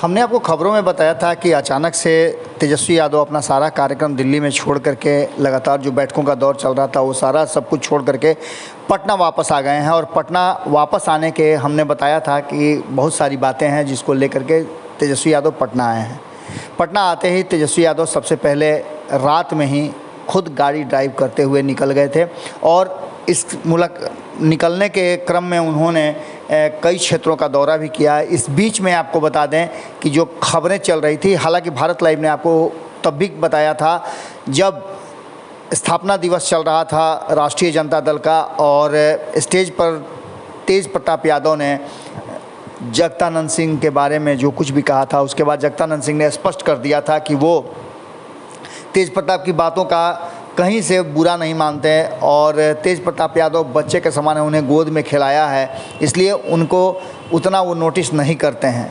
हमने आपको खबरों में बताया था कि अचानक से तेजस्वी यादव अपना सारा कार्यक्रम दिल्ली में छोड़ करके लगातार जो बैठकों का दौर चल रहा था वो सारा सब कुछ छोड़ करके पटना वापस आ गए हैं। और पटना वापस आने के हमने बताया था कि बहुत सारी बातें हैं जिसको लेकर के तेजस्वी यादव पटना आए हैं। पटना आते ही तेजस्वी यादव सबसे पहले रात में ही खुद गाड़ी ड्राइव करते हुए निकल गए थे और इस निकलने के क्रम में उन्होंने कई क्षेत्रों का दौरा भी किया है। इस बीच में आपको बता दें कि जो खबरें चल रही थी, हालांकि भारत लाइव ने आपको तब भी बताया था जब स्थापना दिवस चल रहा था राष्ट्रीय जनता दल का और स्टेज पर तेज प्रताप यादव ने जगदानंद सिंह के बारे में जो कुछ भी कहा था, उसके बाद जगदानंद सिंह ने स्पष्ट कर दिया था कि वो तेज प्रताप की बातों का कहीं से बुरा नहीं मानते हैं और तेज प्रताप यादव बच्चे के समान है, उन्हें गोद में खिलाया है, इसलिए उनको उतना वो नोटिस नहीं करते हैं।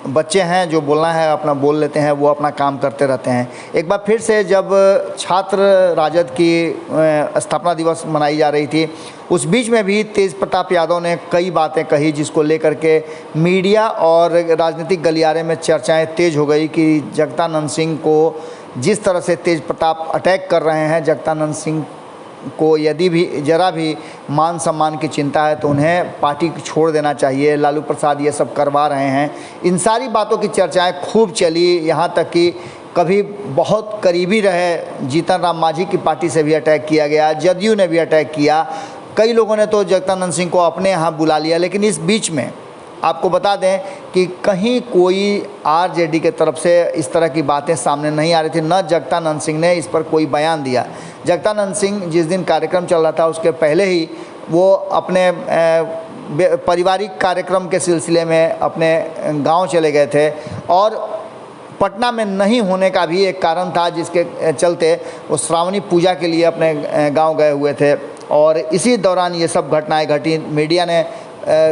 बच्चे हैं, जो बोलना है अपना बोल लेते हैं, वो अपना काम करते रहते हैं। एक बार फिर से जब छात्र राजद की स्थापना दिवस मनाई जा रही थी, उस बीच में भी तेज प्रताप यादव ने कई बातें कही जिसको लेकर के मीडिया और राजनीतिक गलियारे में चर्चाएं तेज हो गई कि जगदानंद सिंह को जिस तरह से तेज प्रताप अटैक कर रहे हैं, जगदानंद सिंह को यदि भी जरा भी मान सम्मान की चिंता है तो उन्हें पार्टी छोड़ देना चाहिए, लालू प्रसाद ये सब करवा रहे हैं। इन सारी बातों की चर्चाएं खूब चली, यहाँ तक कि कभी बहुत करीबी रहे जीतन राम मांझी की पार्टी से भी अटैक किया गया, जदयू ने भी अटैक किया, कई लोगों ने तो जगदानंद सिंह को अपने यहाँ बुला लिया। लेकिन इस बीच में आपको बता दें कि कहीं कोई आरजेडी के तरफ से इस तरह की बातें सामने नहीं आ रही थी, न जगदानंद सिंह ने इस पर कोई बयान दिया। जगदानंद सिंह जिस दिन कार्यक्रम चल रहा था उसके पहले ही वो अपने पारिवारिक कार्यक्रम के सिलसिले में अपने गांव चले गए थे और पटना में नहीं होने का भी एक कारण था जिसके चलते वो श्रावणी पूजा के लिए अपने गांव गए हुए थे। और इसी दौरान ये सब घटनाएं घटी, मीडिया ने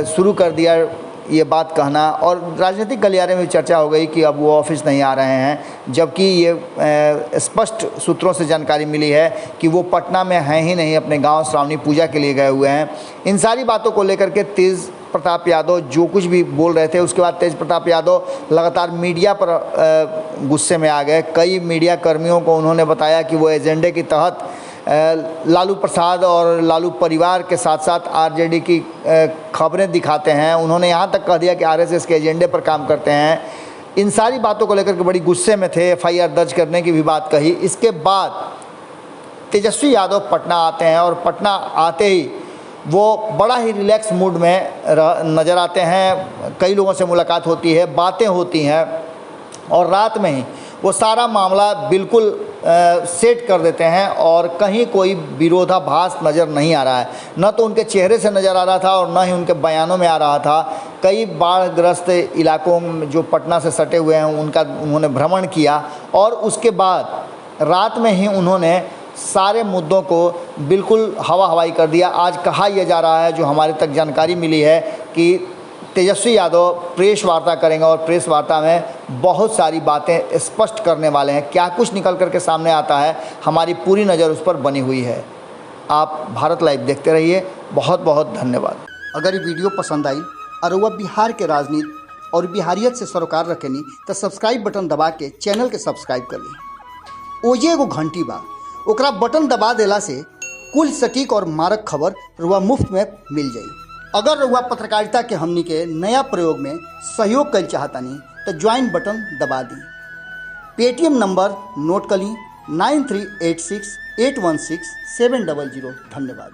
शुरू कर दिया ये बात कहना और राजनीतिक गलियारे में चर्चा हो गई कि अब वो ऑफिस नहीं आ रहे हैं, जबकि ये स्पष्ट सूत्रों से जानकारी मिली है कि वो पटना में हैं ही नहीं, अपने गांव श्रावणी पूजा के लिए गए हुए हैं। इन सारी बातों को लेकर के तेज प्रताप यादव जो कुछ भी बोल रहे थे, उसके बाद तेज प्रताप यादव लगातार मीडिया पर गुस्से में आ गए। कई मीडिया कर्मियों को उन्होंने बताया कि वो एजेंडे के तहत लालू प्रसाद और लालू परिवार के साथ साथ आरजेडी की खबरें दिखाते हैं। उन्होंने यहाँ तक कह दिया कि आरएसएस के एजेंडे पर काम करते हैं। इन सारी बातों को लेकर के बड़ी गुस्से में थे, एफआईआर दर्ज करने की भी बात कही। इसके बाद तेजस्वी यादव पटना आते हैं और पटना आते ही वो बड़ा ही रिलैक्स मूड में नज़र आते हैं। कई लोगों से मुलाकात होती है, बातें होती हैं और रात में ही वो सारा मामला बिल्कुल सेट कर देते हैं और कहीं कोई विरोधाभास नज़र नहीं आ रहा है। न तो उनके चेहरे से नज़र आ रहा था और न ही उनके बयानों में आ रहा था। कई बाढ़ग्रस्त इलाकों में जो पटना से सटे हुए हैं उनका उन्होंने भ्रमण किया और उसके बाद रात में ही उन्होंने सारे मुद्दों को बिल्कुल हवा हवाई कर दिया। आज कहा यह जा रहा है, जो हमारे तक जानकारी मिली है, कि तेजस्वी यादव प्रेस वार्ता करेंगे और प्रेस वार्ता में बहुत सारी बातें स्पष्ट करने वाले हैं। क्या कुछ निकल करके सामने आता है, हमारी पूरी नज़र उस पर बनी हुई है। आप भारत लाइव देखते रहिए। बहुत बहुत धन्यवाद। अगर ये वीडियो पसंद आई और वह बिहार के राजनीति और बिहारियत से सरोकार रखेनी तो सब्सक्राइब बटन दबा के चैनल के सब्सक्राइब कर ली। ओजे एगो घंटी बा, ओकरा बटन दबा देला से कुल सटीक और मारक खबर रुआ मुफ्त में मिल जाई। अगर रुआ पत्रकारिता के हमनी के नया प्रयोग में सहयोग कर चाहतानी तो ज्वाइन बटन दबा दी। पेटीएम नंबर नोट कर ली 9386816700। धन्यवाद।